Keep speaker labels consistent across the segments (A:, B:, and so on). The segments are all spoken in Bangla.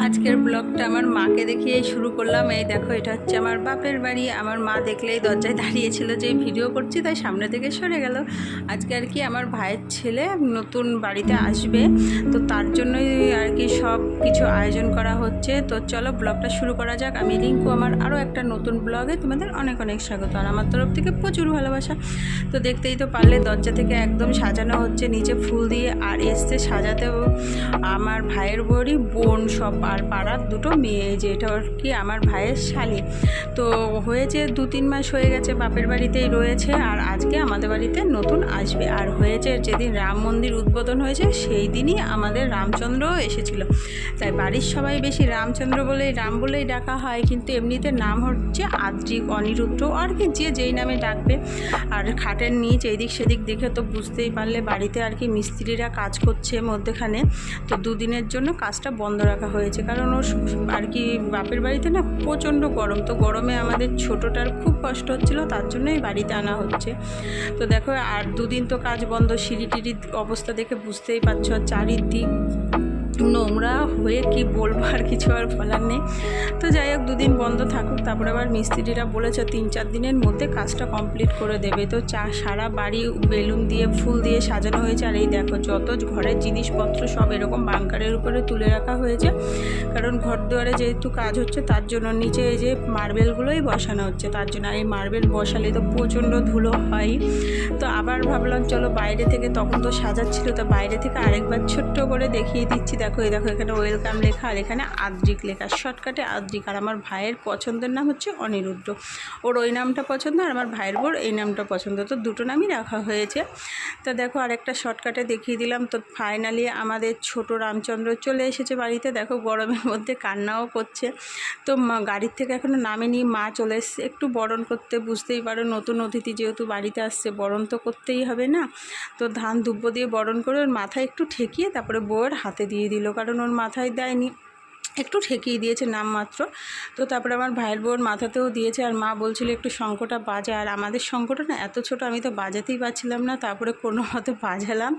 A: আজকের ব্লগটা আমার মাকে দেখিয়ে শুরু করলাম। এই দেখো, এটা হচ্ছে আমার বাপের বাড়ি। আমার মা দেখলেই দরজায় দাঁড়িয়েছিল যে ভিডিও করছি, তাই সামনে থেকে সরে গেল। আজকে আর কি আমার ভাইয়ের ছেলে নতুন বাড়িতে আসবে, তো তার জন্যই আর কি সব কিছু আয়োজন করা হচ্ছে। তো চলো ব্লগটা শুরু করা যাক। আমি রিঙ্কু, আমার আরও একটা নতুন ব্লগে তোমাদের অনেক অনেক স্বাগত, আর আমার তরফ থেকে প্রচুর ভালোবাসা। তো দেখতেই তো পারলে, দরজা থেকে একদম সাজানো হচ্ছে, নিচে ফুল দিয়ে, আর এসছে সাজাতেও আমার ভাইয়ের বড়ি বোন সব, আর পাড়ার দুটো মেয়ে, যে এটা আর কি আমার ভাইয়ের শালি। তো হয়েছে 2-3 মাস হয়ে গেছে বাপের বাড়িতেই রয়েছে, আর আজকে আমাদের বাড়িতে নতুন আসবে। আর হয়েছে যেদিন রাম মন্দির উদ্বোধন হয়েছে সেই দিনই আমাদের রামচন্দ্রও এসেছিল, তাই বাড়ির সবাই বেশি রামচন্দ্র বলেই, রাম বলেই ডাকা হয়, কিন্তু এমনিতে নাম হচ্ছে আদ্রিক, অনিরুদ্ধ, আর কি যে যেই নামে ডাকবে। আর খাটের নিচ এদিক সেদিক দেখে তো বুঝতেই পারলে বাড়িতে আর কি মিস্ত্রিরা কাজ করছে মধ্যেখানে। তো 2 দিনের জন্য কাজটা বন্ধ রাখা হয়েছে, কারণ ওর আর কি বাপের বাড়িতে না প্রচণ্ড গরম। তো গরমে আমাদের ছোটোটার খুব কষ্ট হচ্ছিলো, তার জন্যই বাড়িতে আনা হচ্ছে। তো দেখো, আর 2 দিন তো কাজ বন্ধ। সিঁড়ি টিড়ির অবস্থা দেখে বুঝতেই পারছো, চারিদিক নোংরা হয়ে কি বলবো, আর কিছু আর বলার নেই। তো যাই হোক, 2 দিন বন্ধ থাকুক, তারপরে আবার মিস্ত্রিরা বলেছে 3-4 দিনের মধ্যে কাজটা কমপ্লিট করে দেবে। তো সারা বাড়ি বেলুন দিয়ে ফুল দিয়ে সাজানো হয়েছে। আর এই দেখো, যত ঘরের জিনিসপত্র সব এরকম বাঙ্কারের উপরে তুলে রাখা হয়েছে, কারণ ঘর দুয়ারে যেহেতু কাজ হচ্ছে তার জন্য। নিচে এই যে মার্বেলগুলোই বসানো হচ্ছে তার জন্য, আর এই মার্বেল বসালে তো প্রচণ্ড ধুলো হয়। তো আবার ভাবলাম চলো বাইরে থেকে, তখন তো সাজাচ্ছিল, তো বাইরে থেকে আরেকবার ছোট্ট করে দেখিয়ে দিচ্ছি। দেখো, এই দেখো, এখানে ওয়েলকাম লেখা, আর এখানে আদ্রিক লেখা, শর্টকাটে আদ্রিক। আর আমার ভাইয়ের পছন্দের নাম হচ্ছে অনিরুদ্ধ, ওর ওই নামটা পছন্দ, আর আমার ভাইয়ের বোর এই নামটা পছন্দ, তো দুটো নামই রাখা হয়েছে। তো দেখো, আরেকটা শর্টকাটে দেখিয়ে দিলাম। তো ফাইনালি আমাদের ছোট রামচন্দ্র চলে এসেছে বাড়িতে। দেখো, গরমের মধ্যে কান্নাও করছে। তো গাড়ির থেকে এখনও নামেনি, মা চলে এসছে একটু বরণ করতে। বুঝতেই পারো, নতুন অতিথি যেহেতু বাড়িতে আসছে, বরণ তো করতেই হবে না। তো ধান দুব্য দিয়ে বরণ করে ওর মাথায় একটু ঠেকিয়ে তারপরে বউয়ের হাতে দিয়ে দিল, কারণ ওর মাথায় দেয়নি, একটু ঠেকিয়ে দিয়েছে নামমাত্র। তো তারপরে আমার ভাইয়ের বউর মাথাতেও দিয়েছে। আর মা বলছিল একটু শঙ্খটা বাজা, আর আমাদের শঙ্খটা না এত ছোট, আমি তো বাজাতেই পারছিলাম না, তারপরে কোনো মতে বাজালাম।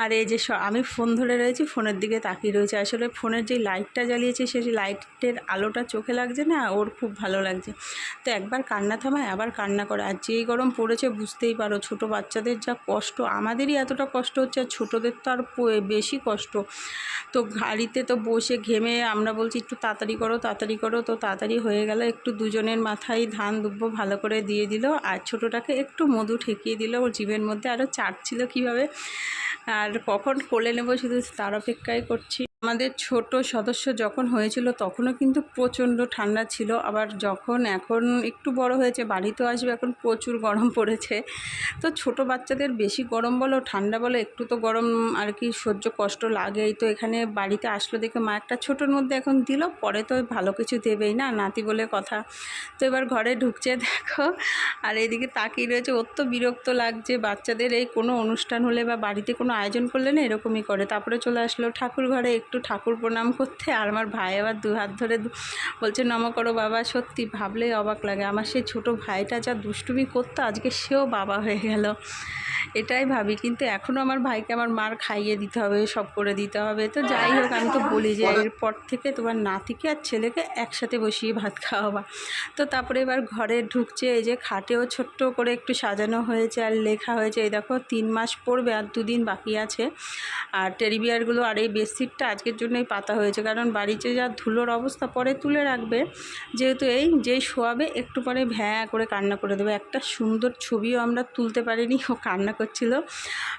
A: আর এই যে আমি ফোন ধরে রয়েছি, ফোনের দিকে তাকিয়ে রয়েছে। আসলে ফোনের যে লাইটটা জ্বালিয়েছে, সেই লাইটের আলোটা চোখে লাগছে না, ওর খুব ভালো লাগছে। তো একবার কান্না থামায়, আবার কান্না করে। আর যেই গরম পড়েছে বুঝতেই পারো, ছোট বাচ্চাদের যা কষ্ট, আমাদেরই এতটা কষ্ট হচ্ছে, আর ছোটোদের তো আর বেশি কষ্ট। তো গাড়িতে তো বসে ঘেমে আমরা বলছি একটু তাড়াতাড়ি করো, তাড়াতাড়ি করো। তো তাড়াতাড়ি হয়ে গেল, একটু দুজনের মাথায় ধান দুব্ব ভালো করে দিয়ে দিল, আর ছোটোটাকে একটু মধু ঠেকিয়ে দিল। ওর জিভের মধ্যে আরও চাটছিল কীভাবে, আর কখন কোলে নেব শুধু তার অপেক্ষাই করছি। আমাদের ছোট সদস্য যখন হয়েছিল তখনও কিন্তু প্রচণ্ড ঠান্ডা ছিল, আবার যখন এখন একটু বড় হয়েছে, বাড়িতেও আসবে, এখন প্রচুর গরম পড়েছে। তো ছোট বাচ্চাদের বেশি গরম বলো ঠান্ডা বলো, একটু তো গরম আর কি সহ্য কষ্ট লাগেই। তো এখানে বাড়িতে আসলো দেখে মা একটা ছোটোর মধ্যে এখন দিল, পরে তো ভালো কিছু দেবেই না, নাতি বলে কথা। তো এবার ঘরে ঢুকছে দেখো, আর এদিকে তাকিয়ে রয়েছে। ওর তো বিরক্ত লাগছে, বাচ্চাদের এই কোনো অনুষ্ঠান হলে বা বাড়িতে কোনো আয়োজন করলে না এরকমই করে। তারপরে চলে আসলো ঠাকুর ঘরে একটু ঠাকুর প্রণাম করতে, আর আমার ভাই আবার 2 হাত ধরে বলছে নম করো বাবা। সত্যি ভাবলেই অবাক লাগে, আমার সেই ছোটো ভাইটা যা দুষ্টুমি করতো, আজকে সেও বাবা হয়ে গেল, এটাই ভাবি। কিন্তু এখনও আমার ভাইকে আমার মার খাইয়ে দিতে হবে, সব করে দিতে হবে। তো যাই হোক, আমি তো বলি যে এরপর থেকে তোমার নাতিকে আর ছেলেকে একসাথে বসিয়ে ভাত খাওয়াবা। তো তারপরে এবার ঘরে ঢুকছে, এই যে খাটেও ছোট্ট করে একটু সাজানো হয়েছে, আর লেখা হয়েছে এই দেখো 3 মাস পড়বে, আর 2 দিন বাকি আছে। আর টেডি বিয়ারগুলো, আর এই বেডশিটটা আজকের জন্যই পাতা হয়েছে, কারণ বাড়িতে যা ধুলোর অবস্থা, পরে তুলে রাখবে, যেহেতু এই যেই শোয়াবে একটু পরে ভ্যাঁ করে কান্না করে দেবে। একটা সুন্দর ছবিও আমরা তুলতে পারিনি, ও কান্না করছিল।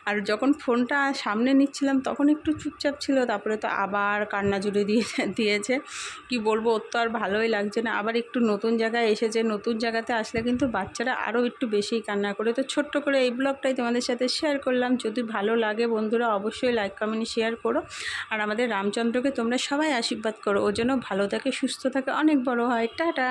A: আর যখন ফোনটা সামনে নিচ্ছিলাম তখন একটু চুপচাপ ছিল, তারপরে তো আবার কান্না জুড়ে দিয়েছে। কি বলবো, ওর তো আর ভালোই লাগছে না। আবার একটু নতুন জায়গায় এসেছে, নতুন জায়গাতে আসলে কিন্তু বাচ্চারা আরও একটু বেশিই কান্না করে। তো ছোট্ট করে এই ব্লগটাই তোমাদের সাথে শেয়ার করলাম। যদি ভালো লাগে বন্ধুরা, অবশ্যই লাইক কমেন্ট শেয়ার করো। আর আমাদের রামচন্দ্রকে তোমরা সবাই আশীর্বাদ করো, ও যেন ভালো থাকে, সুস্থ থাকে, অনেক বড় হয়। টাটা।